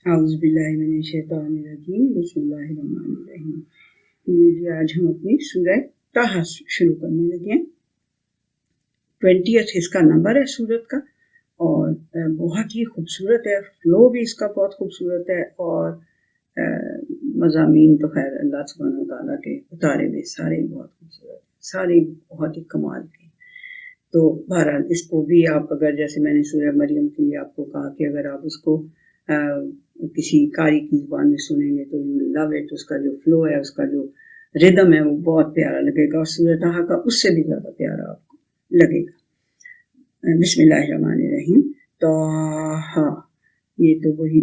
اعوذ باللہ من الشیطان الرجیم بسم اللہ الرحمن الرحیم۔ جی آج ہم اپنی سورہ طٰہٰ شروع کرنے لگے ہیں۔ 20 اس کا نمبر ہے سورت کا، اور بہت ہی خوبصورت ہے، فلو بھی اس کا بہت خوبصورت ہے، اور مضامین تو خیر اللہ سبحانہ وتعالیٰ کے اتارے ہوئے سارے ہی بہت خوبصورت ہیں، سارے بہت ہی کمال کے۔ تو بہرحال اس کو بھی آپ اگر، جیسے میں نے سورہ مریم کے لیے آپ کو کہا کہ اگر آپ اس کو کسی قاری کی زبان میں سنیں گے تو یو لو اٹ، اس کا جو فلو ہے، اس کا جو ردم ہے وہ بہت پیارا لگے گا، اور سورہ طٰہٰ کا اس سے بھی زیادہ پیارا آپ کو لگے گا۔ بسم اللہ الرحمن الرحیم۔ طٰہٰ، یہ تو وہی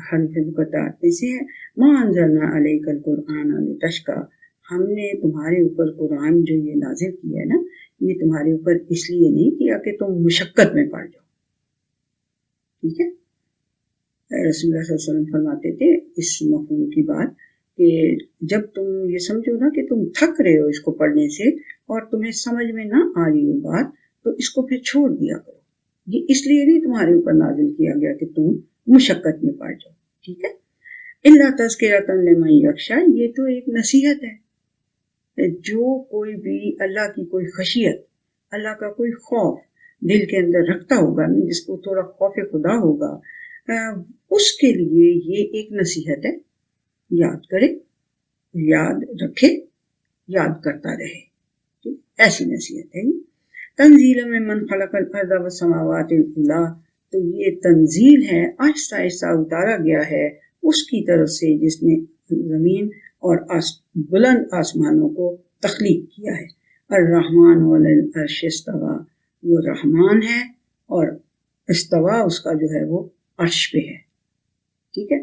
حرف مقطعات میں سے ہے۔ ما انزلنا علیک القرآن لتشقیٰ، ہم نے تمہارے اوپر قرآن جو یہ نازل کیا ہے نا، یہ تمہارے اوپر اس لیے نہیں کیا کہ تم مشقت میں پڑ جاؤ، ٹھیک ہے۔ رسول اللہ صلی اللہ علیہ وسلم فرماتے تھے اس مفہوم کی بات کہ جب تم یہ سمجھو نا کہ تم تھک رہے ہو اس کو پڑھنے سے اور تمہیں سمجھ میں نہ آ رہی ہو بات، تو اس کو پھر چھوڑ دیا کرو۔ یہ اس لیے نہیں تمہارے اوپر نازل کیا گیا کہ تم مشقت میں پڑ جاؤ، ٹھیک ہے۔ الا تذکرۃ لمن یخشیٰ، یہ تو ایک نصیحت ہے، جو کوئی بھی اللہ کی کوئی خشیت، اللہ کا کوئی خوف دل کے اندر رکھتا ہوگا، جس کو تھوڑا خوف خدا ہوگا، اس کے لیے یہ ایک نصیحت ہے۔ یاد کرے، یاد رکھے، یاد کرتا رہے، ایسی نصیحت ہے۔ تنزیل ممن خلق الارض والسماوات العلی، تو یہ تنزیل ہے، آہستہ آہستہ اتارا گیا ہے اس کی طرف سے جس نے زمین اور بلند آسمانوں کو تخلیق کیا ہے۔ الرحمن علی العرش استویٰ، وہ رحمان ہے اور استوا اس کا جو ہے وہ عرش پہ ہے، ٹھیک ہے۔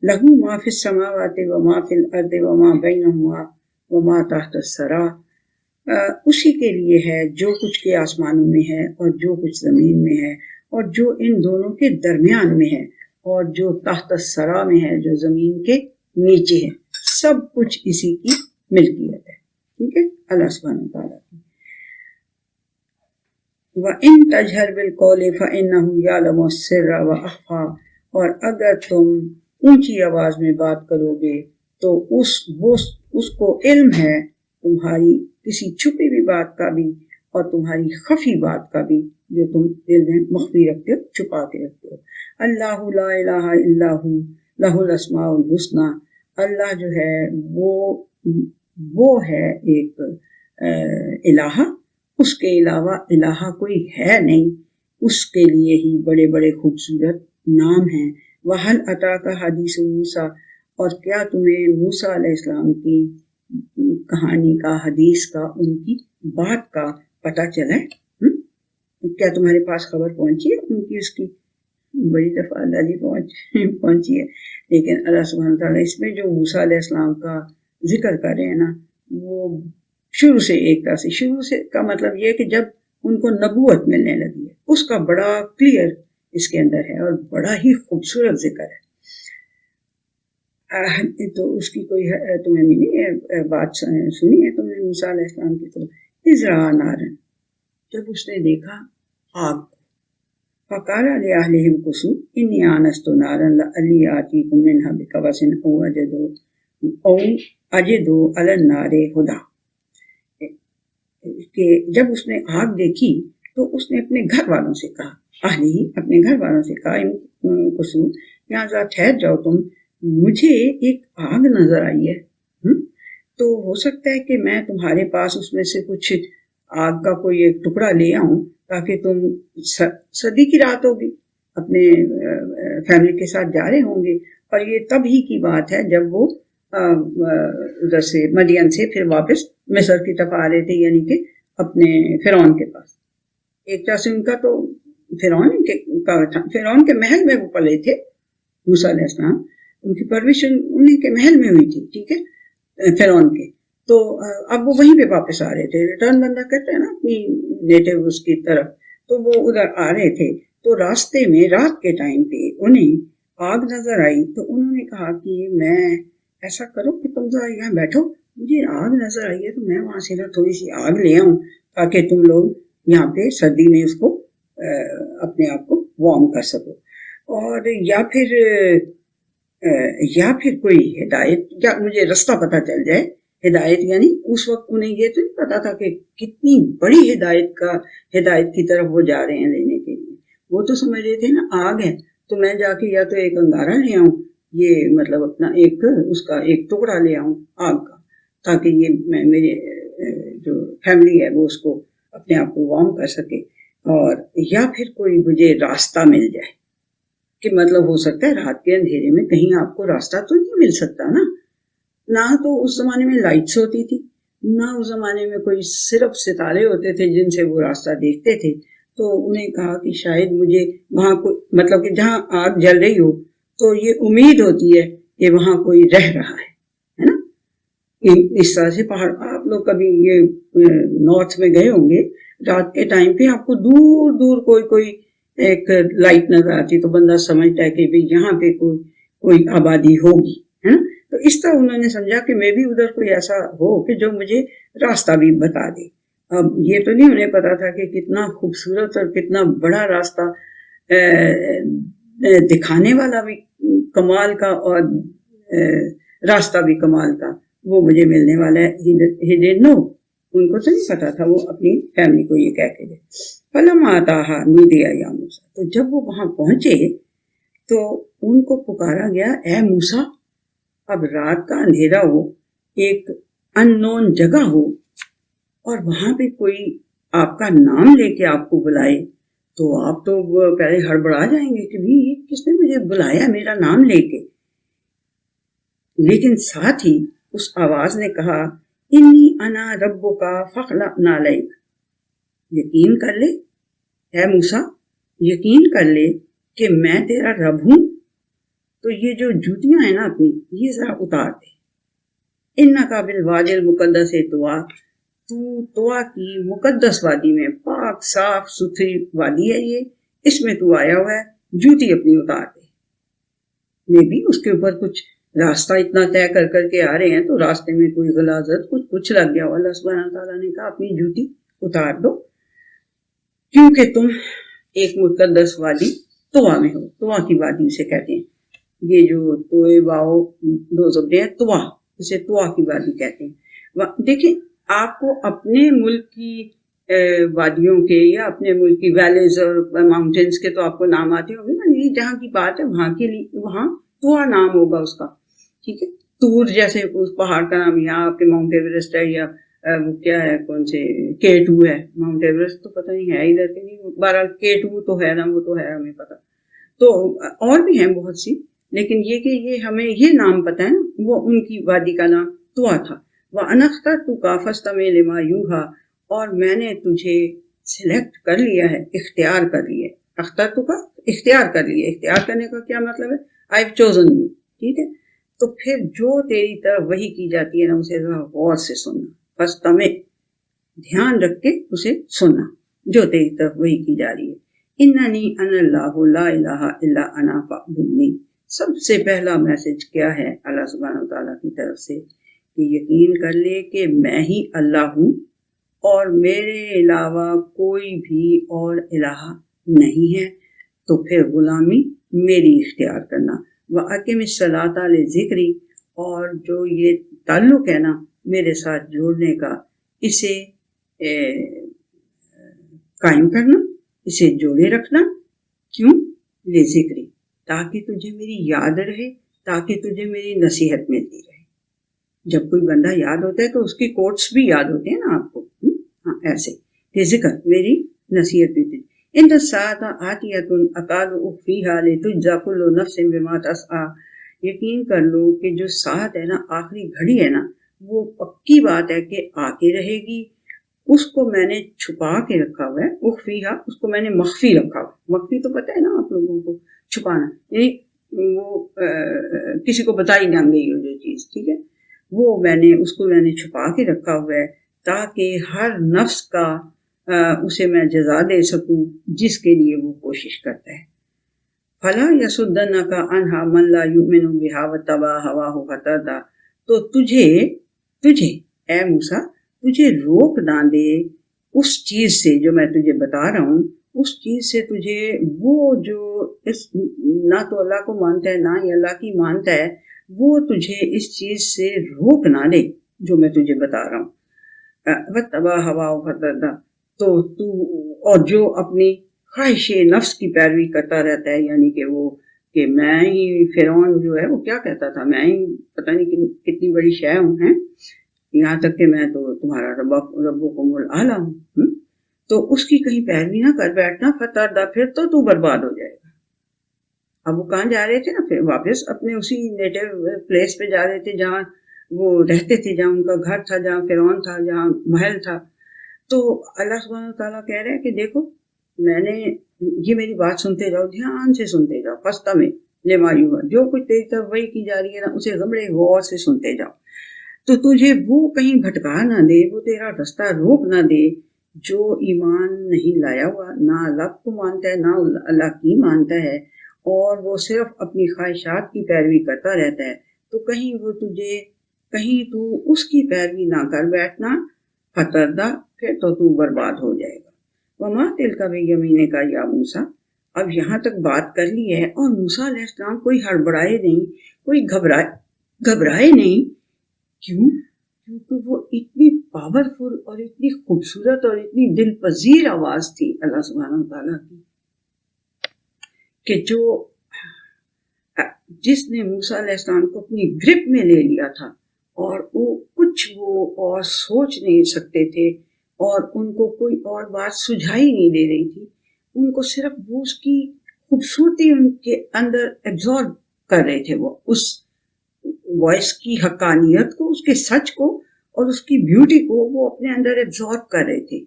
لہو ما فی السماوات وما فی الارض وما بینہما وما تحت الثری، اسی کے لیے ہے جو کچھ کے آسمانوں میں ہے اور جو کچھ زمین میں ہے اور جو ان دونوں کے درمیان میں ہے اور جو تحت الثری میں ہے، جو زمین کے نیچے ہے، سب کچھ اسی کی ملکیت ہے، ٹھیک ہے، اللہ سبحانہ وتعالیٰ کی۔ وَإِن تَجْهَرْ بِالْقَوْلِ فَإِنَّهُ يَعْلَمُ السِّرَّ وَأَخْفَى، اور اگر تم اونچی آواز میں بات کرو گے تو اس کو علم ہے تمہاری کسی چھپی ہوئی بات کا بھی اور تمہاری خفی بات کا بھی، جو تم دل میں مخفی رکھتے ہو، چھپا کے رکھتے ہو۔ اللہ لا الہ الا ہو لہ الاسماء الحسنی، اللہ جو ہے وہ ہے ایک الہ، اس کے علاوہ الہ کوئی ہے نہیں، اس کے لیے ہی بڑے بڑے خوبصورت نام ہیں۔ وَهَلْ أَتَاكَ حَدِيثُ مُوسَىٰ، اور کیا تمہیں موسیٰ علیہ السلام کی کہانی کا، حدیث کا، ان کی بات کا پتہ چلا ہے؟ کیا تمہارے پاس خبر پہنچی ہے ان کی؟ اس کی بڑی دفعہ اللہ جی پہنچی ہے، لیکن اللہ سبحانہ تعالیٰ اس میں جو موسیٰ علیہ السلام کا ذکر کر رہے ہیں نا، وہ شروع سے ایک طرح سے، شروع سے کا مطلب یہ کہ جب ان کو نبوت ملنے لگی ہے، اس کا بڑا کلیئر اس کے اندر ہے اور بڑا ہی خوبصورت ذکر ہے۔ تو اس کی کوئی تمہیں ملی ہے بات، سنی ہے تم نے موسیٰ علیہ السلام کی؟ تو اذ رأى نارا، جب اس نے دیکھا آگ، فقال لأهلهم كثوا إني آنست نارا لعلي آتيكم منها بقبس أو أجد على النار هدى، کہ جب اس نے آگ دیکھی تو اس نے اپنے گھر والوں سے کہا، اپنے گھر والوں سے کہا، کسو یہاں ذرا ٹھہر جاؤ تم، مجھے ایک آگ نظر آئی ہے، تو ہو سکتا ہے کہ میں تمہارے پاس اس میں سے کچھ آگ کا کوئی ایک ٹکڑا لے آؤں، تاکہ تم سردی کی رات ہوگی، اپنے فیملی کے ساتھ جا رہے ہوں گے، اور یہ تب ہی کی بات ہے جب وہ ادھر سے مدین سے پھر واپس مصر کی طرف آ رہے تھے، یعنی کہ اپنے فرعون کے پاس۔ ایک طرح سے ان کا تو فرعون کے محل میں وہ پلے تھے موسیٰ علیہ السلام، ان کی پرورش انہیں کے محل میں ہوئی تھی، ٹھیک ہے، فرعون کے، تو اب وہ وہیں پہ واپس آ رہے تھے، ریٹرن بندہ کرتے ہیں نا اپنی نیٹو اس کی طرف، تو وہ ادھر آ رہے تھے، تو راستے میں رات کے ٹائم پہ انہیں آگ نظر آئی، تو انہوں نے کہا کہ میں ایسا کرو کہ تم ذرا یہاں بیٹھو، مجھے آگ نظر آئی ہے تو میں وہاں سے نا تھوڑی سی آگ لے آؤں، تاکہ تم لوگ یہاں پہ سردی میں اس کو اپنے آپ کو وارم کر سکو۔ اور یا پھر کوئی ہدایت یا مجھے رستہ پتہ چل جائے. ہدایت یعنی اس وقت انہیں یہ تو نہیں پتا تھا کہ کتنی بڑی ہدایت کی طرف وہ جا رہے ہیں لینے کے لیے. وہ تو سمجھ رہے تھے نا آگ ہے تو میں جا کے یا تو ایک انگارہ لے آؤں, یہ مطلب اپنا اس کا ایک ٹکڑا لے آؤں آگ کا, تاکہ یہ میرے جو فیملی ہے وہ اس کو اپنے آپ کو وارم کر سکے. اور یا پھر کوئی مجھے راستہ مل جائے, کہ مطلب ہو سکتا ہے رات کے اندھیرے میں کہیں آپ کو راستہ تو نہیں مل سکتا نا. نہ تو اس زمانے میں لائٹس ہوتی تھی, نہ اس زمانے میں کوئی صرف ستارے ہوتے تھے جن سے وہ راستہ دیکھتے تھے. تو انہیں کہا کہ شاید مجھے وہاں کوئی مطلب کہ جہاں آگ جل رہی ہو تو یہ امید ہوتی ہے کہ وہاں کوئی رہ رہا ہے نا. اس طرح سے پہاڑ, آپ لوگ کبھی یہ نارتھ میں گئے ہوں گے, رات کے ٹائم پہ آپ کو دور دور کوئی ایک لائٹ نظر آتی تو بندہ سمجھتا ہے کہ یہاں پہ کوئی آبادی ہوگی, ہے نا. تو اس طرح انہوں نے سمجھا کہ میں بھی ادھر کوئی ایسا ہو کہ جو مجھے راستہ بھی بتا دے. اب یہ تو نہیں انہیں پتا تھا کہ کتنا خوبصورت اور کتنا بڑا راستہ دکھانے والا بھی کمال کا اور راستہ بھی کمال کا وہ مجھے ملنے والا ہے. ہی ڈڈنٹ نو, ان کو تو نہیں پتا تھا. وہ اپنی فیملی کو یہ کہہ کے گئے. فلما آتاہا نودیا یا موسیٰ, تو جب وہ وہاں پہنچے تو ان کو پکارا گیا, اے موسیٰ. اب رات کا اندھیرا ہو, ایک ان نون جگہ ہو, اور وہاں پہ کوئی آپ کا نام لے کے آپ کو بلائے تو آپ تو پہلے ہڑبڑا جائیں گے کہ بھی کس نے مجھے بلایا میرا نام لے کے. لیکن ساتھ ہی اس آواز نے کہا, انی انا ربک فاخلع علیک, یقین کر لے اے موسیٰ, یقین کر لے کہ میں تیرا رب ہوں. تو یہ جو جوتیاں ہیں نا اپنی, یہ ذرا اتار دے. انکا بالوادی المقدس طویٰ, تو طویٰ کی مقدس وادی میں, پاک صاف ستھری وادی ہے یہ, اس میں تو آیا ہوا ہے, جوتی اپنی اتار دے. میں بھی اس کے اوپر کچھ راستہ اتنا طے کر کے آ رہے ہیں تو راستے میں کوئی غلاظت کچھ لگ گیا. اللہ سبحانہ تعالیٰ نے کہا اپنی جوتی اتار دو, کیونکہ تم ایک مقدس وادی طویٰ میں ہو. طویٰ کی وادی اسے کہتے ہیں. یہ جو توئے باؤ دو زبریں ہیں, طویٰ, اسے طویٰ کی وادی کہتے ہیں. دیکھیں آپ کو اپنے ملک کی وادیوں کے یا اپنے ملک کی ویلیز اور ماؤنٹینز کے تو آپ کو نام آتے ہوں گے نا. یہ جہاں کی بات ہے وہاں کے لیے وہاں طویٰ نام ہوگا اس کا, ٹھیک ہے. طور جیسے اس پہاڑ کا نام یہاں آپ کے ماؤنٹ ایوریسٹ ہے, یا وہ کیا ہے, کون سے K2 ہے. ماؤنٹ ایوریسٹ تو پتہ نہیں ہے ادھر کے نہیں, بہرحال K2 تو ہے نا, وہ تو ہے ہمیں پتہ. تو اور بھی ہیں بہت سی, لیکن یہ کہ یہ ہمیں یہ نام پتہ ہے نا, وہ ان کی وادی کا نام طویٰ تھا. وَأَنَا اخْتَرْتُكَ فَاسْتَمِعْ لِمَا يُوحَىٰ, اور میں نے تجھے سلیکٹ کر لیا ہے, اختیار کر لیا ہے. اخترتک اختیار کر لیا. اختیار کرنے کا کیا مطلب ہے, I've chosen you, ٹھیک ہے. تو پھر جو تیری طرف وحی کی جاتی ہے نا, اسے ذرا غور سے سننا. فَاسْتَمِعْ, دھیان رکھ کے اسے سننا جو تیری طرف وحی کی جا رہی ہے. اِنَّنِي أَنَا اللَّهُ لَا إِلَٰهَ إِلَّا أَنَا فَاعْبُدْنِي. سب سے پہلا میسج کیا ہے اللہ سبحانہ وتعالیٰ کی طرف سے, کہ یقین کر لے کہ میں ہی اللہ ہوں اور میرے علاوہ کوئی بھی اور الہ نہیں ہے. تو پھر غلامی میری اختیار کرنا. وَأَقِمِ الصَّلَاةَ لِذِكْرِي, اور جو یہ تعلق ہے نا میرے ساتھ جوڑنے کا, اسے قائم کرنا, اسے جوڑے رکھنا. کیوں؟ لِذِكْرِي, تاکہ تجھے میری یاد رہے, تاکہ تجھے میری نصیحت ملتی رہے. جب کوئی بندہ یاد ہوتا ہے تو اس کی کوٹس بھی یاد ہوتے ہیں نا آپ کو, ہاں ایسے کہ ذکر میری نصیحت بھی تھی. ان الساعة آتیۃ اکاد اخفیھا لتجزی کل نفس بما تسعی, یقین کر لو کہ جو ساتھ ہے نا, آخری گھڑی ہے نا, وہ پکی بات ہے کہ آ کے رہے گی. اس کو میں نے چھپا کے رکھا ہوا ہے. اخفیھا, اس کو میں نے مخفی رکھا ہوا. مخفی تو پتہ ہے نا آپ لوگوں کو, چھپانا, یعنی وہ کسی کو بتائی نہ گئی ہو جو چیز, ٹھیک ہے. وہ اس کو میں نے چھپا کے رکھا ہوا ہے تاکہ ہر نفس کا اسے میں جزا دے سکوں جس کے لیے وہ کوشش کرتا ہے. فَلَا يَصُدَّنَّكَ عَنْهَا مَنْ لَا يُؤْمِنُ بِهَا وَاتَّبَعَ هَوَاهُ فَتَرْدَىٰ. تو تجھے اے موسیٰ, تجھے روک نہ دے اس چیز سے جو میں تجھے بتا رہا ہوں, اس چیز سے تجھے وہ جو نہ تو اللہ کو مانتا ہے نہ ہی اللہ کی مانتا ہے، وہ تجھے اس چیز سے روک نہ دے جو میں تجھے بتا رہا ہوں. وَاتَّبَعَ هَوَاهُ فَتَرْدَىٰ، تو اور جو اپنی خواہش نفس کی پیروی کرتا رہتا ہے، یعنی کہ وہ کہ میں ہی فرعون جو ہے وہ کیا کہتا تھا، میں ہی پتہ نہیں کتنی بڑی شے ہوں، ہیں یہاں تک کہ میں تو تمہارا ربکم الاعلیٰ ہوں. تو اس کی کہیں پیروی نہ کر بیٹھنا، فتردہ، پھر تو برباد ہو جائے گا. اب وہ کہاں جا رہے تھے نا، پھر واپس اپنے اسی نیٹو پلیس پہ جا رہے تھے جہاں وہ رہتے تھے، جہاں ان کا گھر تھا، جہاں فرعون تھا، جہاں محل تھا. تو اللہ سبحانہ تعالیٰ کہہ رہے ہیں کہ دیکھو میں نے یہ میری بات سنتے جاؤ، دھیان سے سنتے جاؤ، فستا میں لما یوحیٰ، جو کچھ تیری طرف وحی کی جا رہی ہے نا اسے بڑے غور سے سنتے جاؤ، تو تجھے وہ کہیں بھٹکا نہ دے، وہ تیرا رستہ روک نہ دے جو ایمان نہیں لایا ہوا، نہ اللہ کو مانتا ہے نہ اللہ کی مانتا ہے، اور وہ صرف اپنی خواہشات کی پیروی کرتا رہتا ہے. تو کہیں تو اس کی پیروی نہ کر بیٹھنا، فتردہ، پھر تو برباد ہو جائے گا. وما تلک بیمینک یا موسیٰ، اب یہاں تک بات کر لی ہے، اور موسیٰ علیہ السلام کوئی ہڑبڑائے نہیں، کوئی گھبرائے نہیں. کیوں؟ کیونکہ وہ اتنی پاورفل اور اتنی خوبصورت اور اتنی دل پذیر آواز تھی اللہ سبحانہ تعالیٰ کی، کہ جس نے موسیٰ علیہ السلام کو اپنی گرپ میں لے لیا تھا، اور وہ اور سوچ نہیں سکتے تھے، اور ان کو کوئی اور بات سجھائی نہیں دے رہی تھی. ان کو صرف وہ اس کی خوبصورتی ان کے اندر ایبزارب کر رہے تھے، وہ اس وائس کی حقانیت کو، اس کے سچ کو اور اس کی بیوٹی کو وہ اپنے اندر ایبزارب کر رہے تھے.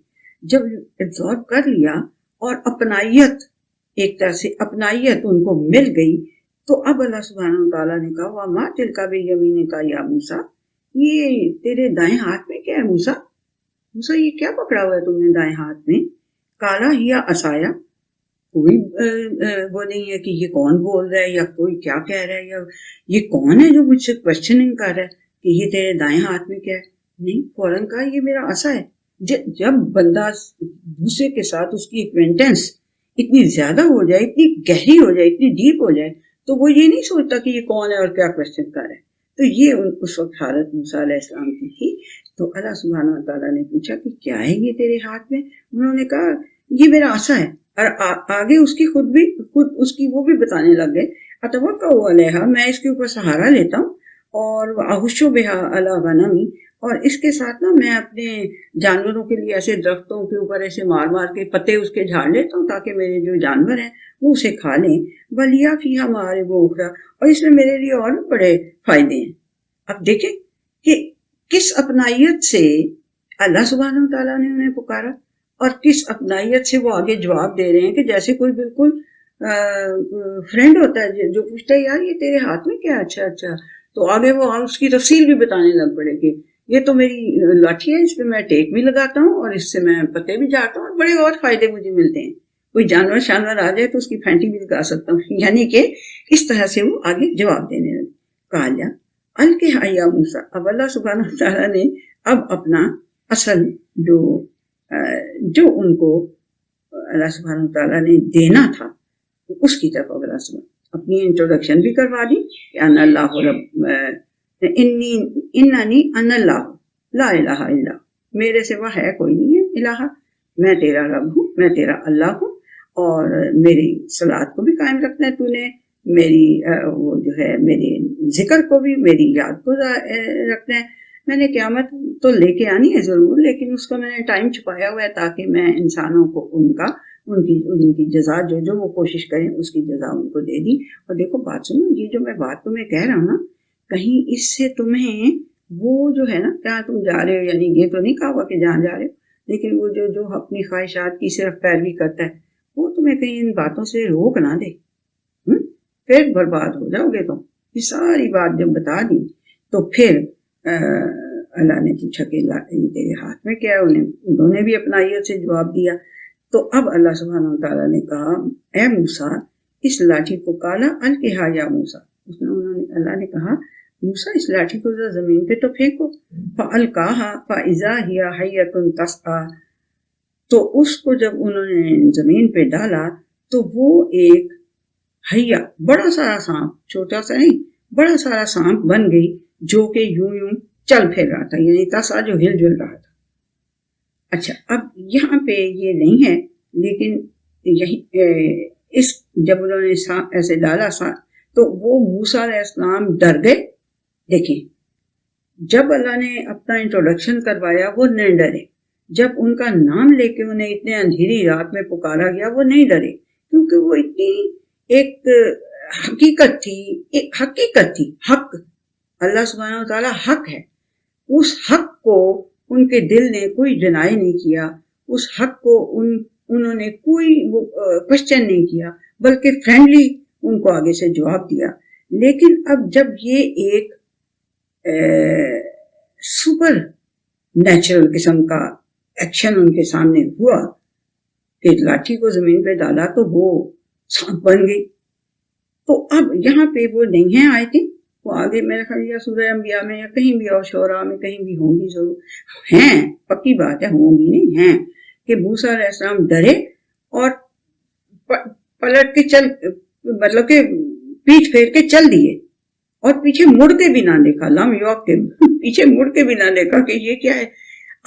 جب ایبزارب کر لیا اور اپنائیت، ایک طرح سے اپنائیت ان کو مل گئی، تو اب اللہ سبحانہ تعالیٰ نے کہا وَمَا تِلْكَ بِيَمِينِكَ یا موسیٰ، یہ تیرے دائیں ہاتھ میں کیا ہے موسیٰ؟ موسیٰ یہ کیا پکڑا ہوا ہے تم نے دائیں ہاتھ میں؟ کالا ہیا عصایا، کوئی وہ نہیں ہے کہ یہ کون بول رہا ہے یا کوئی کیا کہہ رہا ہے، یا یہ کون ہے جو مجھ سے کوشچننگ کر رہا ہے کہ یہ تیرے دائیں ہاتھ میں کیا ہے. نہیں، فوراً کہا یہ میرا عصا ہے. جب بندہ دوسرے کے ساتھ اس کی ایکوینٹنس اتنی زیادہ ہو جائے، اتنی گہری ہو جائے، اتنی ڈیپ ہو جائے، تو وہ یہ نہیں سوچتا کہ یہ کون ہے اور کیا کوشچن کر رہا ہے. تو یہ اس وقت حالت موسیٰ علیہ السلام کی تھی. تو اللہ سبحانہ تعالیٰ نے پوچھا کہ کیا ہے یہ تیرے ہاتھ میں؟ انہوں نے کہا یہ میرا عصا ہے. اور آگے اس کی خود اس کی وہ بھی بتانے لگ گئے، اتوکل علیہا، میں اس کے اوپر سہارا لیتا ہوں، اور احش بہا علی غنمی، اور اس کے ساتھ نا میں اپنے جانوروں کے لیے ایسے درختوں کے اوپر ایسے مار کے پتے اس کے جھاڑ لیتا ہوں تاکہ میرے جو جانور ہیں وہ اسے کھا لیں. وَلِیَا فِیہا مَآرِبُ أُخْرَىٰ، اور اس میں میرے لیے اور بھی بڑے فائدے ہیں. اب دیکھیں کہ کس اپنائیت سے اللہ سبحانہ تعالیٰ نے انہیں پکارا، اور کس اپنائیت سے وہ آگے جواب دے رہے ہیں کہ جیسے کوئی بالکل فرینڈ ہوتا ہے جو پوچھتا ہے یار یہ تیرے ہاتھ میں کیا؟ اچھا. تو آگے وہ اس کی تفصیل بھی بتانے لگ پڑے کہ یہ تو میری لاٹھی ہے، اس پہ میں ٹیک بھی لگاتا ہوں اور اس سے میں پتے بھی جاتا ہوں اور بڑے اور فائدے مجھے ملتے ہیں. کوئی جانور شانور آ جائے تو اس کی پھینٹی بھی لگا سکتا ہوں. یعنی کہ اس طرح سے وہ آگے جواب دینے لگے. کہا القیٰ یا موسیٰ، اب اللہ سبحانہ تعالیٰ نے اب اپنا اصل جو ان کو اللہ سبحانہ تعالیٰ نے دینا تھا اس کی طرف اللہ سبحانہ اپنی انٹروڈکشن بھی کروا دی کہ ان اللہ رب اننی ان اللہ لا الہ الا، میرے سوا ہے کوئی نہیں ہے الہ، میں تیرا رب ہوں، میں تیرا اللہ ہوں، اور میری صلاۃ کو بھی قائم رکھنا ہے تو نے، میری وہ جو ہے میرے ذکر کو بھی، میری یاد کو رکھنا ہے. میں نے قیامت تو لے کے آنی ہے ضرور، لیکن اس کا میں نے ٹائم چھپایا ہوا ہے تاکہ میں انسانوں کو ان کی جزا جو وہ کوشش کریں اس کی جزا ان کو دے دی. اور دیکھو بات سنو، یہ جو میں بات تمہیں کہہ رہا ہوں نا، کہیں اس سے تمہیں وہ جو ہے نا جہاں تم جا رہے ہو، یعنی یہ تو نہیں کہا ہوا کہ جہاں جا رہے ہو، لیکن وہ جو اپنی خواہشات کی صرف پیروی کرتا ہے وہ تمہیں کہیں ان باتوں سے روک نہ دے، پھر برباد ہو جاؤ گے. تم یہ ساری بات جب بتا دی تو پھر اللہ نے پوچھا کہ تیرے ہاتھ میں کیا ہے؟ انہوں نے بھی اپنائیت سے جواب دیا. تو اب اللہ سبحانہ تعالیٰ نے کہا اے موسیٰ اس لاٹھی کو، کالا القیٰ یا موسیٰ، اللہ نے کہا موسیٰ اس لاٹھی کو زمین پہ تو پھینکو. فَأَلْقَاهَا فَإِذَا هِيَ حَيَّةٌ تَسْعَىٰ، تو اس کو جب انہوں نے زمین پہ ڈالا تو وہ ایک حیا بڑا سارا سانپ، چھوٹا سا نہیں بڑا سارا سانپ بن گئی، جو کہ یوں یوں چل پھر رہا تھا، یعنی تسا جو ہل جل رہا تھا۔ اچھا اب یہاں پہ یہ نہیں ہے، لیکن اس جب انہوں نے ایسے ڈالا تو وہ موسیٰ علیہ السلام ڈر گئے۔ دیکھیں جب اللہ نے اپنا انٹروڈکشن کروایا وہ نہیں ڈرے، جب ان کا نام لے کے انہیں اتنے اندھیری رات میں پکارا گیا وہ نہیں ڈرے، کیونکہ وہ اتنی ایک حقیقت تھی، حق، اللہ سبحانہ وتعالیٰ حق ہے، اس حق کو ان کے دل نے کوئی ڈینائی نہیں کیا، اس حق کو انہوں نے کوئی کوشچن نہیں کیا، بلکہ فرینڈلی ان کو آگے سے جواب دیا۔ لیکن اب جب یہ ایک سپر نیچرل قسم کا ایکشن ان کے سامنے ہوا کہ لاٹھی کو زمین پہ ڈالا تو وہ سانپ بن گئی، تو اب یہاں پہ وہ نہیں ہیں آیتیں، وہ آگے میرا خیال یا سورہ انبیاء میں یا کہیں بھی اور شعراء میں کہیں بھی ہوں گی، ضرور ہیں، پکی بات ہے، ہوں گی نہیں ہیں، کہ موسیٰ علیہ السلام ڈرے اور پلٹ کے مطلب کہ پیٹھ پھیر کے چل دیے اور پیچھے مڑ کے بھی نہ دیکھا، لم یعقب، پیچھے مڑ کے بھی نہ دیکھا کہ یہ کیا ہے۔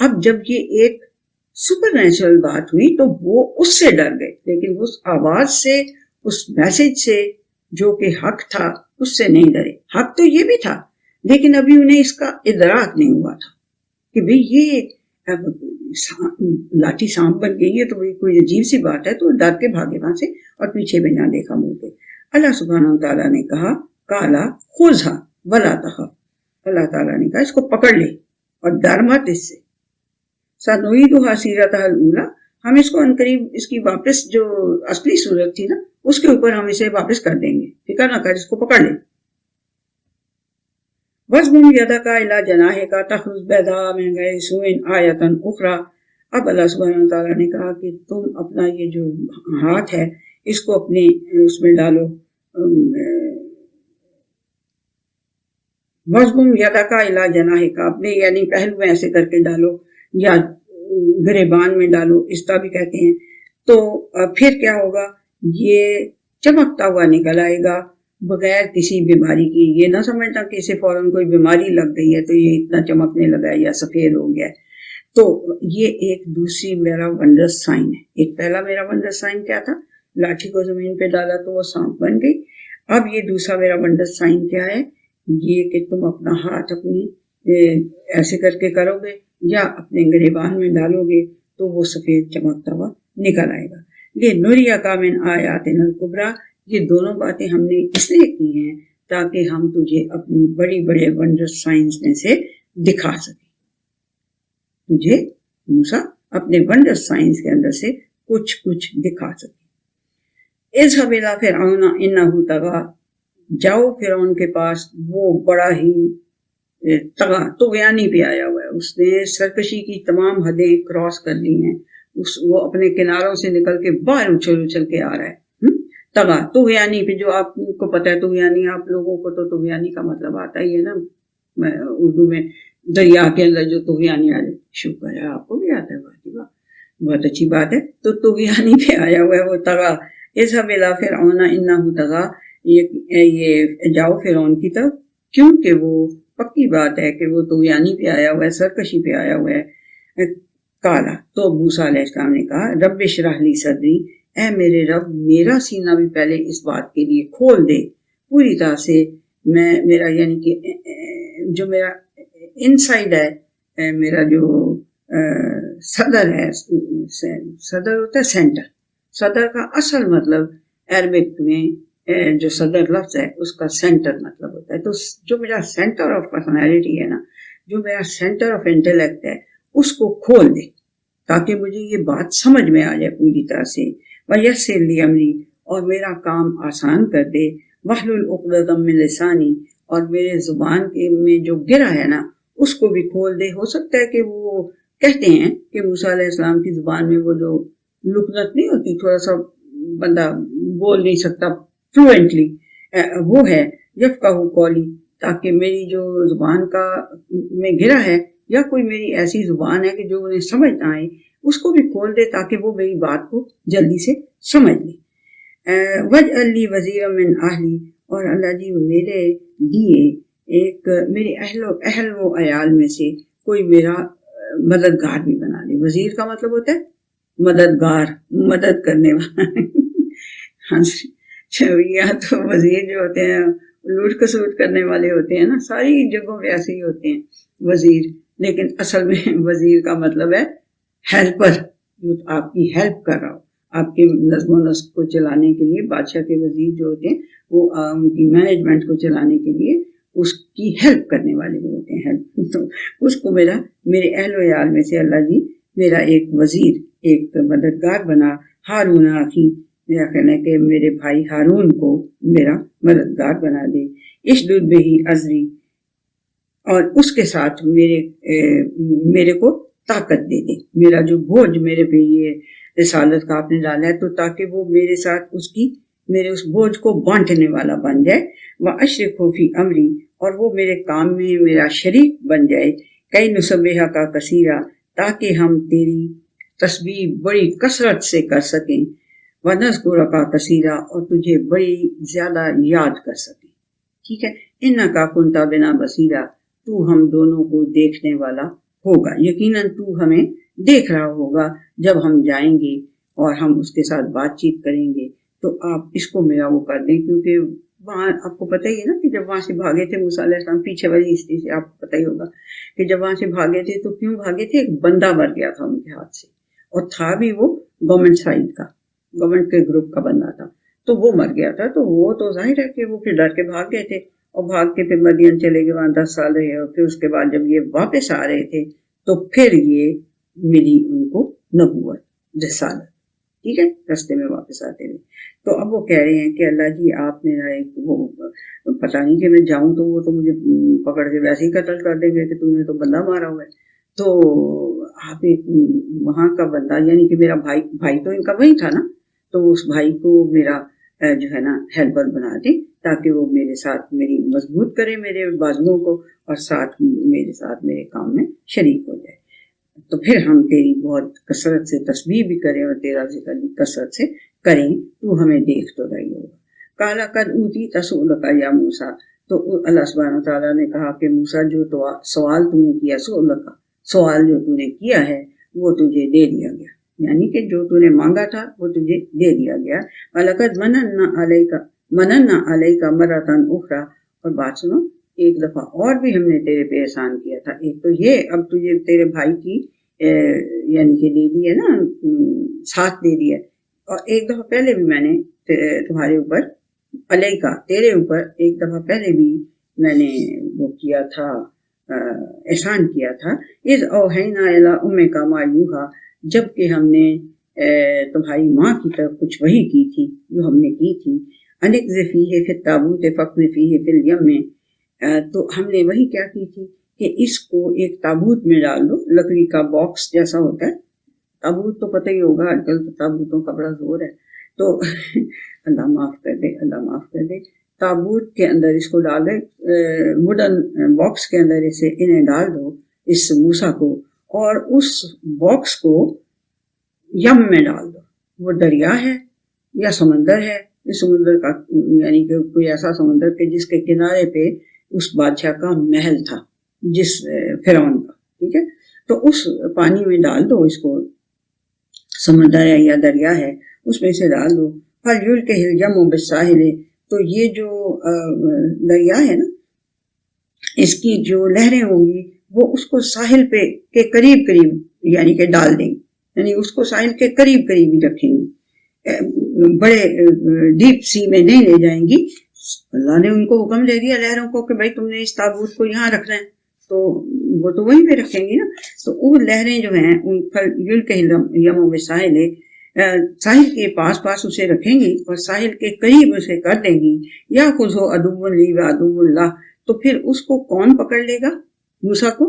اب جب یہ ایک سپر نیچرل بات ہوئی تو وہ اس سے ڈر گئے، لیکن اس آواز سے، اس میسج سے جو کہ حق تھا اس سے نہیں ڈرے۔ حق تو یہ بھی تھا لیکن ابھی انہیں اس کا ادراک نہیں ہوا تھا کہ بھئی یہ لاٹھی سانپ بن گئی ہے تو کوئی عجیب سی بات ہے، تو ڈر کے بھاگے وہاں سے اور پیچھے بھی نہ دیکھا مڑ کے۔ اللہ سبحانہ تعالیٰ نے کہا کالا خذھا ولا تخف، اللہ تعالیٰ نے کہا اس کو پکڑ لے اور ڈر مت اس سے۔ سنعیدھا سیرتھا الاولیٰ، ہم اس کو عنقریب اس کی واپس جو اصلی صورت تھی نا اس کے اوپر ہم اسے واپس کر دیں گے، فکر نہ کر، اس کو پکڑ لیں۔ وَاضْمُمْ يَدَكَ إِلَىٰ جَنَاحِكَ تَخْرُجْ بَيْضَاءَ مِنْ غَيْرِ سُوءٍ آیَةً أُخْرَىٰ۔ اب اللہ سبحانہ تعالیٰ نے کہا کہ تم اپنا یہ جو ہاتھ ہے اس کو اپنے اس میں ڈالو، وَاضْمُمْ يَدَكَ إِلَىٰ جَنَاحِكَ، اپنے یعنی پہلو میں ایسے کر کے ڈالو یا گریبان میں ڈالو، اس طرح بھی کہتے ہیں، تو پھر کیا ہوگا، یہ چمکتا ہوا نکل آئے گا بغیر کسی بیماری کی۔ یہ نہ سمجھنا کہ اسے فوراً کوئی بیماری لگ گئی ہے تو یہ اتنا چمکنے لگا ہے یا سفید ہو گیا ہے۔ تو یہ ایک دوسری میرا ونڈر سائن ہے۔ ایک پہلا میرا ونڈر سائن کیا تھا، لاٹھی کو زمین پہ ڈالا تو وہ سانپ بن گئی۔ اب یہ دوسرا میرا ونڈر سائن کیا ہے، یہ کہ تم اپنا ہاتھ اپنی ایسے کر کے کرو گے یا اپنے گریبان میں ڈالو گے تو وہ سفید چمکتا ہوا نکل آئے گا۔ یہ نُرِیَکَ مِنْ آیَاتِنَا الْکُبْریٰ، یہ دونوں باتیں ہم نے اس لیے کی ہیں تاکہ ہم تجھے اپنی بڑی بڑے ونڈر سائنس میں سے دکھا سکیں، تجھے موسیٰ اپنے ونڈر سائنس کے اندر سے کچھ دکھا سکیں۔ اذهب إلى فرعون إنه طغى، جاؤ فرعون کے پاس، وہ بڑا ہی طغیانی پہ آیا ہوا ہے، اس نے سرکشی کی تمام حدیں کراس کر لی ہیں، وہ اپنے کناروں سے نکل کے باہر اچھل کے آ رہا ہے۔ طغیانی پہ، جو آپ کو پتہ ہے طغیانی، آپ لوگوں کو تو طغیانی کا مطلب آتا ہی ہے نا، اردو میں دریا کے اندر جو طغیانی آ جائے، شکر ہے آپ کو بھی آتا ہے، بہت اچھی بات ہے۔ تو طغیانی پہ آیا ہوا ہے وہ طغا، اذهب إلى فرعون إنه طغى، یہ جاؤ فرعون کی طرف، کیونکہ وہ پکی بات ہے کہ وہ طغیانی پہ آیا ہوا ہے، سرکشی پہ آیا ہوا ہے۔ کالا، تو موسیٰ علیہ السلام نے کہا رب اشرح لی صدری، اے میرے رب میرا سینہ بھی پہلے اس بات کے لیے کھول دے پوری طرح سے، میرا یعنی کہ جو میرا انسائیڈ ہے، میرا جو صدر ہے، صدر ہوتا ہے سینٹر، صدر کا اصل مطلب عربک میں جو صدر لفظ ہے اس کا سینٹر مطلب ہوتا ہے، تو جو میرا سینٹر آف پرسنالٹی ہے نا، جو میرا سینٹر آف انٹلیکٹ ہے اس کو کھول دے تاکہ مجھے یہ بات سمجھ میں آ جائے پوری طرح سے۔ وَيَسِّرْ لِي أَمْرِي، اور میرا کام آسان کر دے۔ وَاحْلُلْ عُقْدَةً مِّن لِّسَانِي، اور میرے زبان میں جو گرا ہے نا اس کو بھی کھول دے۔ ہو سکتا ہے کہ وہ کہتے ہیں کہ موسیٰ علیہ السلام کی زبان میں وہ جو لکنت نہیں ہوتی، تھوڑا سا بندہ بول نہیں سکتا فلوئنٹلی، وہ ہے یفقہوا قولی، تاکہ میری جو زبان کا میں گرا ہے یا کوئی میری ایسی زبان ہے کہ جو انہیں سمجھ نہ آئے، اس کو بھی کھول دے تاکہ وہ میری بات کو جلدی سے سمجھ لے. وجعل لی وزیرا من اہلی، اور اللہ جی میرے لیے ایک میرے اہل و عیال میں سے کوئی میرا مددگار بھی بنا دے. وزیر کا مطلب ہوتا ہے مددگار، مدد کرنے والا. یا تو وزیر جو ہوتے ہیں لوٹ کسوٹ کرنے والے ہوتے ہیں نا، ساری جگہوں پہ ایسے ہی ہوتے ہیں وزیر، لیکن اصل میں وزیر کا مطلب ہے ہیلپر، جو آپ کی ہیلپ کر رہا ہو. آپ کے نظم و نسق کو چلانے کے لیے بادشاہ کے وزیر جو ہوتے ہیں وہ ان کی مینجمنٹ کو چلانے کے لیے اس کی ہیلپ کرنے والے جو ہوتے ہیں ہیلپ. تو اس کو میرے اہل و عیال میں سے اللہ جی میرا ایک وزیر، ایک مددگار بنا. ہارون اخی، میرا کہنا ہے کہ میرے بھائی ہارون کو میرا مددگار بنا دے. اشدد بہ ازری، اور اس کے ساتھ میرے کو طاقت دے دے. میرا جو بوجھ میرے پہ یہ رسالت کا آپ نے ڈالا ہے، تو تاکہ وہ میرے ساتھ میرے اس بوجھ کو بانٹنے والا بن جائے. وَأَشْرِكْهُ فِي أَمْرِي، اور وہ میرے کام میں میرا شریک بن جائے. کئی نسبحہ کا کثیرہ، تاکہ ہم تیری تسبیح بڑی کثرت سے کر سکیں. وَنَذْكُرَكَ کا کثیرہ، اور تجھے بڑی زیادہ یاد کر سکیں. ٹھیک ہے. إِنَّكَ كُنْتَ بِنَا بَصِيرًا، تو ہم دونوں کو دیکھنے والا ہوگا. یقیناً تو ہمیں دیکھ رہا ہوگا جب ہم جائیں گے اور ہم اس کے ساتھ بات چیت کریں گے. تو آپ اس کو میرا وہ کر دیں، کیونکہ وہاں آپ کو پتہ ہی ہے نا کہ جب وہاں سے بھاگے تھے موسیٰ علیہ السلام، پیچھے والی ہسٹری سے آپ کو پتہ ہی ہوگا کہ جب وہاں سے بھاگے تھے تو کیوں بھاگے تھے؟ ایک بندہ مر گیا تھا ان کے ہاتھ سے، اور تھا بھی وہ گورنمنٹ سائڈ کا، گورنمنٹ کے گروپ کا بندہ تھا. تو وہ مر گیا تھا، تو وہ تو ظاہر ہے کہ وہ پھر ڈر کے بھاگ گئے تھے، اور بھاگ کے پھر مدین چلے گئے، وہاں 10 سال رہے. اور پھر اس کے بعد جب یہ واپس آ رہے تھے تو پھر یہ ملی ان کو نبوت، رسالت. ٹھیک ہے، رستے میں واپس آتے ہوئے. تو اب وہ کہہ رہے ہیں کہ اللہ جی آپ میرا ایک وہ پتہ نہیں کہ میں جاؤں تو وہ تو مجھے پکڑ کے ویسے ہی قتل کر دیں گے کہ تم نے تو بندہ مارا ہوا ہے. تو آپ ایک وہاں کا بندہ، یعنی کہ میرا بھائی تو ان کا وہی تھا نا، تو اس بھائی کو میرا جو ہے نا ہیلپر بنا دیں، تاکہ وہ میرے ساتھ میری مضبوط کرے میرے بازوؤں کو، اور میرے میرے کام میں شریک ہو جائے. تو پھر ہم تیری بہت کثرت سے تسبیح بھی کریں اور تیرا ذکر بھی کثرت سے کریں، تو ہمیں دیکھ تو رہی ہوگا. قَالَ قَدْ أُوتِيتَ سُؤْلَكَ يَا موسیٰ، تو اللہ سبحانہ تعالیٰ نے کہا کہ موسیٰ جو تو سوال تو نے کیا، سوال جو تو نے کیا ہے وہ تجھے دے دیا گیا، یعنی کہ جو تو نے مانگا تھا وہ تجھے دے دیا گیا. وَلَقَدْ مَنَنَّا عَلَيْكَ مَرَّةً أُخْرَىٰ، اور بات سنو، ایک دفعہ اور بھی ہم نے تیرے پہ احسان کیا تھا. ایک تو یہ اب تجھے تیرے بھائی کی یعنی کہ دے دی ہے نا، ساتھ دے دیا. اور ایک دفعہ پہلے بھی میں نے تمہارے اوپر علیہ کا، تیرے اوپر ایک دفعہ پہلے بھی میں نے وہ کیا تھا، احسان کیا تھا. اذ اوحینا الی امک ما یوحی، جب کہ ہم نے تمہاری ماں کی طرف کچھ وحی کی تھی جو ہم نے کی تھی. انقذ فیہ فی التابوت فاقذف فیہ فی الیم، تو ہم نے وہی کیا کی تھی کہ اس کو ایک تابوت میں ڈال دو، لکڑی کا باکس جیسا ہوتا ہے. تابوت تو پتہ ہی ہوگا، آج کل تو تابوتوں کا بڑا زور ہے. تو اللہ معاف کر دے، اللہ معاف کر دے. تابوت کے اندر اس کو ڈال دے، ووڈن باکس کے اندر انہیں ڈال دو، اس موسیٰ کو، اور اس باکس کو یم میں ڈال دو. وہ دریا ہے یا سمندر ہے، اس سمندر کا یعنی کہ کوئی ایسا سمندر کہ جس کے کنارے پہ اس بادشاہ کا محل تھا، جس فرعون کا. ٹھیک ہے، تو اس پانی میں ڈال دو اس کو، سمندر ہے یا دریا ہے اس میں سے ڈال دو. فَلْيُلْقِهِ الْيَمُّ بِالسَّاحِلِ، تو یہ جو دریا ہے نا، اس کی جو لہریں ہوں گی وہ اس کو ساحل پہ کے قریب یعنی کہ ڈال دیں گی، یعنی اس کو ساحل کے قریب ہی رکھیں گی، بڑے ڈیپ سی میں نہیں لے جائیں گی. اللہ نے ان کو حکم دے دیا لہروں کو کہ بھائی تم نے اس تابوت کو یہاں رکھنا ہے، تو وہ تو وہیں پہ رکھیں گی نا. تو وہ لہریں جو ہیں ان پر یم بساحل، ساحل کے پاس اسے رکھیں گی اور ساحل کے قریب اسے کر دیں گی. یا خود ہو عدو لی و عدو اللہ، تو پھر اس کو کون پکڑ لے گا؟ موسیٰ کو،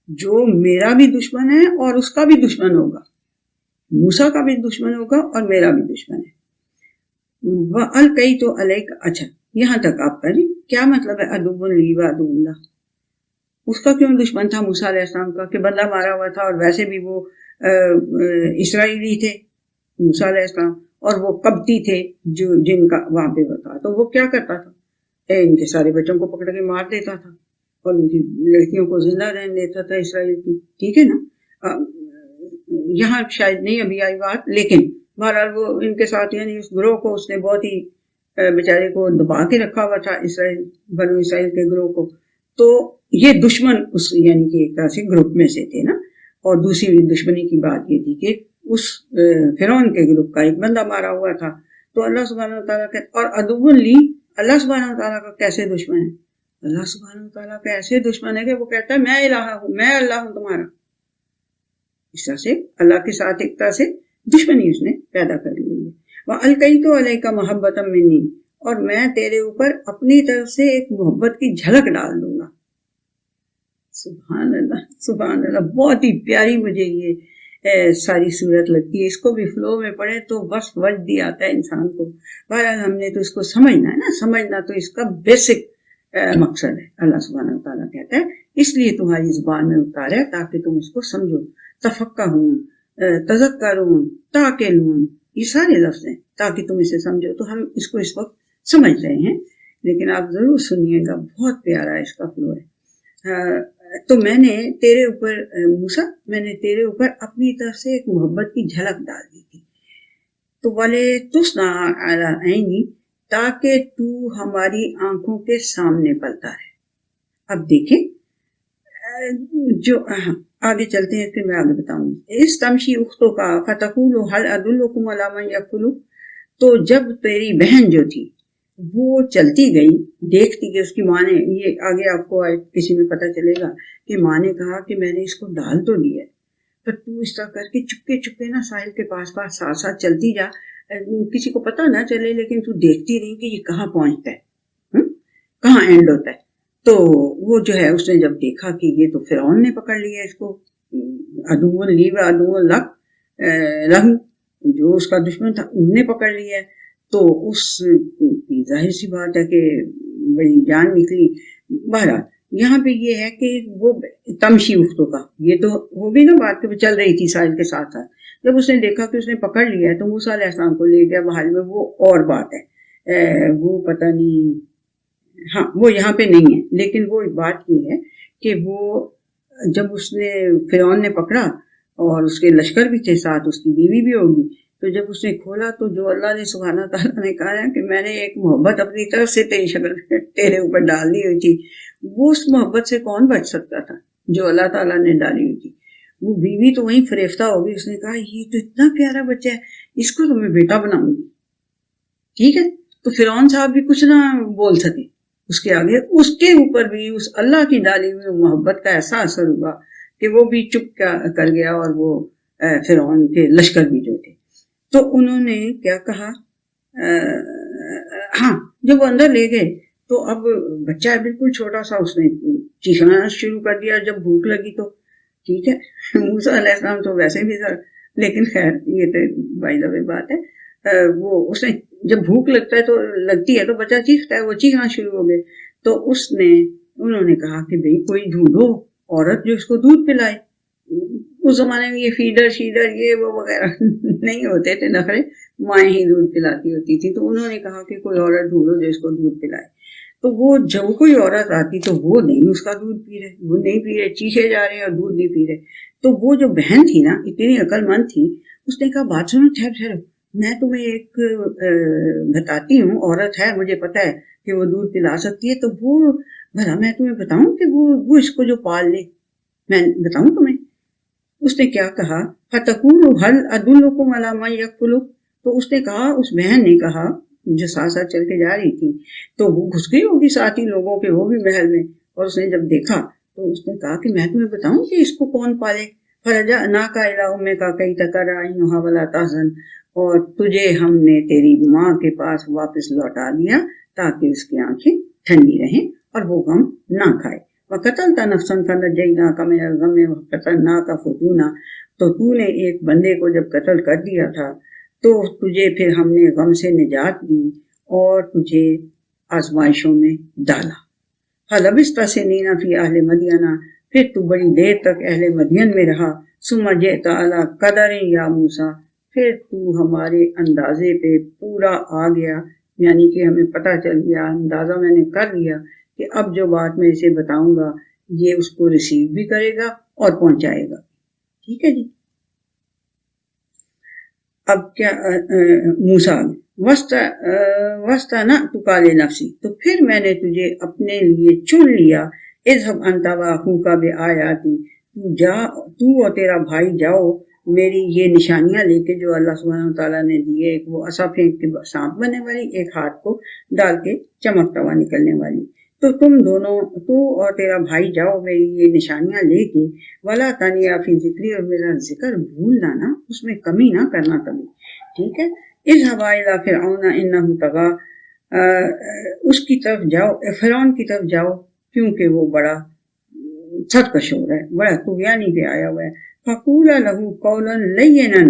جو میرا بھی دشمن ہے اور اس کا بھی دشمن ہوگا، موسیٰ کا بھی دشمن ہوگا اور میرا بھی دشمن ہے. وَأَلْقَيْتُ عَلَيْكَ، اچھا یہاں تک آپ کریں، کیا مطلب ہے عدو لی و عدو اللہ؟ اس کا کیوں دشمن تھا موسیٰ علیہ السلام کا؟ کہ بندہ مارا ہوا تھا، اور ویسے بھی وہ اسرائیلی تھے موسیٰ علیہ السلام، اور وہ قبطی تھے جن کا وہاں پہ بتا، تو وہ کیا کرتا تھا، ان کے سارے بچوں کو پکڑ کے مار دیتا تھا اور ان کی لڑکیوں کو زندہ رہنے دیتا تھا اسرائیل کی، ٹھیک ہے نا. یہاں شاید نہیں ابھی آئی بات، لیکن بہرحال وہ ان کے ساتھ یعنی اس گروہ کو اس نے بہت ہی بیچارے کو دبا کے رکھا ہوا تھا، اسرائیل بنو اسرائیل کے گروہ کو. تو یہ دشمن اس یعنی کہ ایک طرح سے گروپ میں سے تھے نا. اور دوسری دشمنی کی بات یہ تھی کہ اس فرعون کے گروپ کا ایک بندہ مارا ہوا تھا. تو اللہ سبحانہ وتعالیٰ کے اور عدو لی، اللہ سبحانہ وتعالیٰ کا کیسے دشمن ہے؟ اللہ سبحانہ وتعالیٰ کا ایسے دشمن ہے کہ وہ کہتا ہے میں الہ ہوں، میں اللہ ہوں تمہارا. اس طرح سے اللہ کے ساتھ ایک طرح سے دشمنی اس نے پیدا کر لی ہے. وَأَلْقَيْتُ عَلَيْكَ مَحَبَّةً مِّنِّي، اور میں تیرے اوپر اپنی طرف سے ایک محبت کی جھلک ڈال دوں گا. سبحان اللہ سبحان اللہ، بہت ہی پیاری مجھے یہ ساری صورت لگتی ہے. اس کو بھی فلو میں پڑھے تو بس وجد آتا ہے انسان کو. بہرحال ہم نے تو اس کو سمجھنا ہے نا، سمجھنا تو اس کا بیسک مقصد ہے. اللہ سبحانہ وتعالیٰ کہتا ہے اس لیے تمہاری زبان میں اتارا تاکہ تم اس کو سمجھو. تفقہون، تذکرون، تاکلون، یہ سارے لفظ ہیں تاکہ تم اسے سمجھو. تو ہم اس کو اس وقت سمجھ رہے ہیں، لیکن آپ ضرور سنیے گا، بہت پیارا اس کا فلو ہے. تو میں نے تیرے اوپر موسیٰ، میں نے تیرے اوپر اپنی طرف سے ایک محبت کی جھلک ڈال دی تھی. تو والے تُصْنَعَ عَلَىٰ عَيْنِي، تاکہ تو ہماری آنکھوں کے سامنے پلتا رہے. اب دیکھیں جو آگے چلتے ہیں، پھر میں آگے بتاؤں گی. اس تمشی اختوں کا فتقول حل ادلکم علی من یکفلو، تو جب تیری بہن جو تھی وہ چلتی گئی، دیکھتی کہ اس کی ماں نے، یہ آگے آپ کو کسی میں پتہ چلے گا کہ ماں نے کہا کہ میں نے اس کو ڈال تو دیا ہے، پر تو اس طرح کر کے چپکے چپکے نا ساحل کے پاس پاس ساتھ ساتھ چلتی جا، کسی کو پتہ نہ چلے، لیکن تو دیکھتی رہی کہ یہ کہاں پہنچتا ہے، کہاں اینڈ ہوتا ہے. تو وہ جو ہے اس نے جب دیکھا کہ یہ تو فرعون نے پکڑ لیا اس کو، عدو لی و عدو لہو، جو اس کا دشمن تھا انہوں نے پکڑ لیا ہے. تو اس کی ظاہر سی بات ہے کہ بڑی جان نکلی. بہرحال یہاں پہ یہ ہے کہ وہ تمشی اختوں کا، یہ تو وہ بھی نا بات کہ چل رہی تھی ساحل کے ساتھ ساتھ. جب اس نے دیکھا کہ اس نے پکڑ لیا ہے تو موسیٰ علیہ السلام کو لے گیا بحال میں. وہ اور بات ہے، وہ پتہ نہیں، ہاں وہ یہاں پہ نہیں ہے، لیکن وہ بات یہ ہے کہ وہ جب اس نے فرعون نے پکڑا اور اس کے لشکر بھی تھے ساتھ، اس کی بیوی بھی ہوگی، تو جب اس نے کھولا تو جو اللہ نے سبحانہ تعالیٰ نے کہا ہے کہ میں نے ایک محبت اپنی طرف سے تیری شکل تیرے اوپر ڈال دی ہوئی تھی، وہ اس محبت سے کون بچ سکتا تھا جو اللہ تعالیٰ نے ڈالی ہوئی تھی. وہ بیوی تو وہیں فریفتہ ہوگی، اس نے کہا یہ تو اتنا پیارا بچہ ہے، اس کو تو میں بیٹا بناؤں گی. ٹھیک ہے، تو فرعون صاحب بھی کچھ نہ بول سکے اس کے آگے. اس کے اوپر بھی اس اللہ کی ڈالی ہوئی محبت کا ایسا اثر ہوا کہ وہ بھی چپ کر گیا، اور وہ فرعون کے لشکر بھی جو تھے تو انہوں نے کیا کہا، ہاں جب وہ اندر لے گئے تو اب بچہ ہے بالکل چھوٹا سا، اس نے چیخنا شروع کر دیا جب بھوک لگی تو. ٹھیک ہے، موسیٰ علیہ السلام تو ویسے بھی تھا، لیکن خیر یہ تو بائی دا وے بات ہے. وہ اس نے جب بھوک لگتی ہے تو بچہ چیختا ہے، وہ چیخنا شروع ہو گئے. تو انہوں نے کہا کہ بھئی کوئی ڈھونڈو عورت جو اس کو دودھ پلائے. اس زمانے میں یہ فیڈر شیڈر یہ وہ وغیرہ نہیں ہوتے تھے، نخرے، مائیں ہی دودھ پلاتی ہوتی تھی. تو انہوں نے کہا کہ کوئی عورت ڈھونڈو جو اس کو دودھ پلائے. تو وہ جب کوئی عورت آتی تو وہ نہیں اس کا دودھ پی رہے، وہ نہیں پی رہے، چیخے جا رہے ہیں اور دودھ نہیں پی رہے. تو وہ جو بہن تھی نا، اتنی عقل مند تھی، اس نے کہا بات سنو، ٹھہرو، میں تمہیں ایک بتاتی ہوں، عورت ہے مجھے پتا ہے کہ وہ دودھ پلا سکتی ہے. تو وہ بھلا میں تمہیں بتاؤں کہ وہ اس کو جو پال لے، میں بتاؤں تمہیں. اس نے کیا کہا، فَتَقُولُ هَلْ أَدُلُّكُمْ عَلَىٰ مَن يَكْفُلُهُ، تو اس نے کہا، اس بہن نے کہا جو ساتھ ساتھ چل کے جا رہی تھی، تو وہ گھس گئی ہوگی ساتھی لوگوں کے، وہ بھی محل میں، اور اس نے جب دیکھا تو اس نے کہا کہ میں تمہیں بتاؤں کہ اس کو کون پالے. فَرَجَعْنَاكَ إِلَىٰ أُمِّكَ كَيْ تَقَرَّ عَيْنُهَا وَلَا تَحْزَنَ، اور تجھے ہم نے تیری ماں کے پاس واپس لوٹا دیا تاکہ اس کی آنکھیں ٹھنڈی رہیں اور وہ غم نہ کھائے. وَقَتَلْتَ نَفْسًا فَنَجَّيْنَاكَ مِنَ الْغَمِّ وَفَتَنَّاكَ فُتُونًا، تو تو نے ایک بندے کو جب قتل کر دیا تھا تو تجھے پھر ہم نے غم سے نجات دی اور تجھے آزمائشوں میں ڈالا. فَلَبِثْتَ سِنِينَ فِي أَهْلِ مَدْيَنَ، پھر تو بڑی دیر تک اہل مدین میں رہا، ثم جئت علی قدر یا موسیٰ، پھر تو ہمارے اندازے پہ پورا آ گیا، یعنی کہ ہمیں پتہ چل گیا، اندازہ میں نے کر لیا کہ اب جو بات میں اسے بتاؤں گا یہ اس کو ریسیو بھی کرے گا اور پہنچائے گا. ٹھیک ہے جی. اب کیا موسیٰ وَاسْتَنَعْتُكَ لِنَفْسِي، تو پھر میں نے تجھے اپنے لیے چن لیا. اذهب انت واخوك بآیاتی، تو اور تیرا بھائی جاؤ میری یہ نشانیاں لے کے جو اللہ سبحانہ وتعالیٰ نے دیے، ایک وہ عصا پھینک کے سانپ بننے والی، ایک ہاتھ کو ڈال کے چمکتا ہوا نکلنے والی. تو تم دونوں، تو اور تیرا بھائی جاؤ میری یہ نشانیاں لے کے، ولا تنیا فی ذکری، اور میرا ذکر بھولنا نہ، اس میں کمی نہ کرنا کبھی. ٹھیک ہے. اذهبا الی فرعون انہ طغی، اس کی طرف جاؤ، فرعون کی طرف جاؤ کیونکہ وہ بڑا سرکش ہو رہا ہے، بڑا طغیانی پہ آیا ہوا ہے. فقولا لہ قولا لینا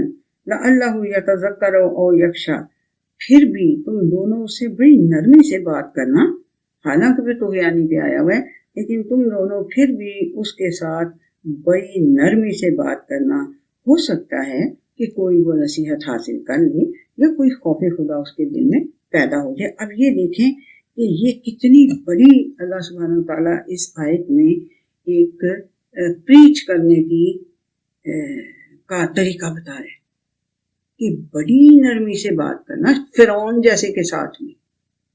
لعلہ یتذکر او یخشی، پھر بھی تم دونوں سے بڑی نرمی سے بات کرنا، حالانکہ وہ طغیانی پہ آیا ہوا ہے لیکن تم دونوں پھر بھی اس کے ساتھ بڑی نرمی سے بات کرنا. ہو سکتا ہے کہ کوئی وہ نصیحت حاصل کر لے یا کوئی خوف خدا اس کے دل میں پیدا ہو جائے. اب یہ دیکھیں کہ یہ کتنی بڑی اللہ سبحانہ وتعالیٰ اس آیت میں ایک پریچ کرنے کی کا طریقہ بتا رہے ہیں کہ بڑی نرمی سے بات کرنا. فرعون جیسے کے ساتھ میں،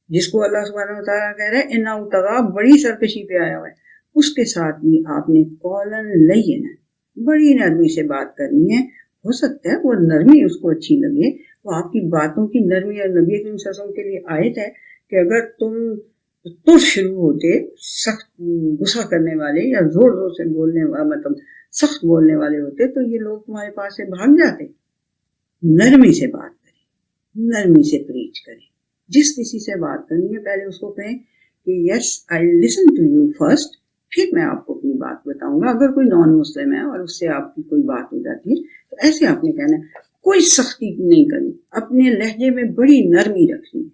جس کو اللہ سبحانہ وتعالیٰ کہہ رہے ہیں انہ طغی، بڑی سرکشی پہ آیا ہوا ہے، اس کے ساتھ بھی آپ نے قولاً لینا، بڑی نرمی سے بات کرنی ہے. ہو سکتا ہے وہ نرمی اس کو اچھی لگے، وہ آپ کی باتوں کی نرمی. اور نبی کریم صلی اللہ علیہ وسلم کے لیے آیت ہے کہ اگر تم شروع ہوتے سخت غصہ کرنے والے یا زور زور سے بولنے والے، مطلب سخت بولنے والے ہوتے، تو یہ لوگ تمہارے پاس سے بھاگ جاتے. نرمی سے بات کریں، نرمی سے پریچ کریں. جس کسی سے بات کرنی ہے پہلے اس کو کہیں کہ یس آئی لسن ٹو یو فرسٹ، پھر میں آپ کو اپنی بات بتاؤں گا. اگر کوئی نان مسلم ہے اور اس سے آپ کی کوئی بات ہو جاتی ہے تو ایسے آپ نے کہنا ہے، کوئی سختی نہیں کرنی، اپنے لہجے میں بڑی نرمی رکھنی ہے،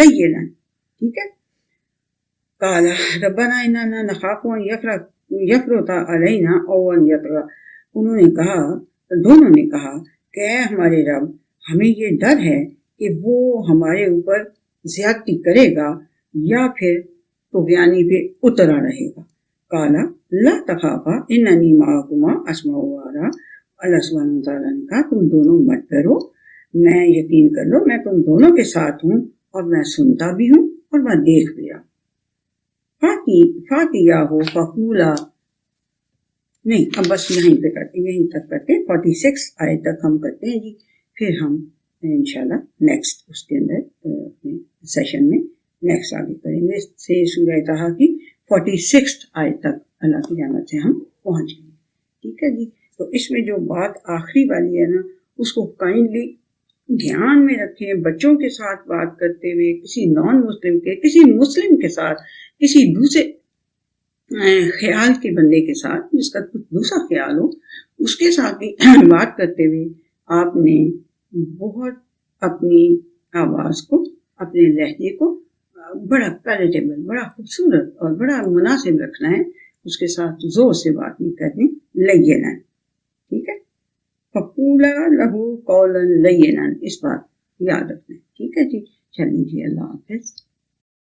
لینا. ٹھیک ہے. قال ربنا اننا نخاف ان یفرط علینا او ان یطغی، انہوں نے کہا، دونوں نے کہا کہ اے ہمارے رب، ہمیں یہ ڈر ہے کہ وہ ہمارے اوپر زیادتی کرے گا یا پھر طغیانی پہ اترا رہے گا. قال لا تخافا اننی معکما اسمع و ارى، اللہ سبحانہ وتعالیٰ نے کہا تم دونوں مت ڈرو، میں یقین کر لو میں تم دونوں کے ساتھ ہوں اور میں سنتا بھی ہوں اور میں دیکھ بھی رہا ہوں. فاتیا ہو فقولا، نہیں اب بس یہیں پہ کرتے ہیں، یہیں تک کرتے ہیں، 46 آیت تک ہم کرتے ہیں جی. پھر ہم انشاءاللہ نیکسٹ اس کے اندر اپنے سیشن میں نیکسٹ آگے کریں گے. سے سورہ طٰہٰ کی 46 آیت تک اللہ کی رحمت سے ہم پہنچ گئے. ٹھیک ہے جی. تو اس میں جو بات آخری والی ہے نا، اس کو کائنڈلی دھیان میں رکھیں. بچوں کے ساتھ بات کرتے ہوئے، کسی نان مسلم کے، کسی مسلم کے ساتھ، کسی دوسرے خیال کے بندے کے ساتھ جس کا کچھ دوسرا خیال ہو، اس کے ساتھ بھی بات کرتے ہوئے آپ نے بہت اپنی آواز کو، اپنے لہجے کو بڑا پیلیٹیبل، بڑا خوبصورت اور بڑا مناسب رکھنا ہے. اس کے ساتھ زور سے بات نہیں کرنی، لینا. ٹھیک ہے. فقولا لہو قولا لینا، اس بات یاد رکھنا. ٹھیک ہے جی. چلیے جی، اللہ حافظ.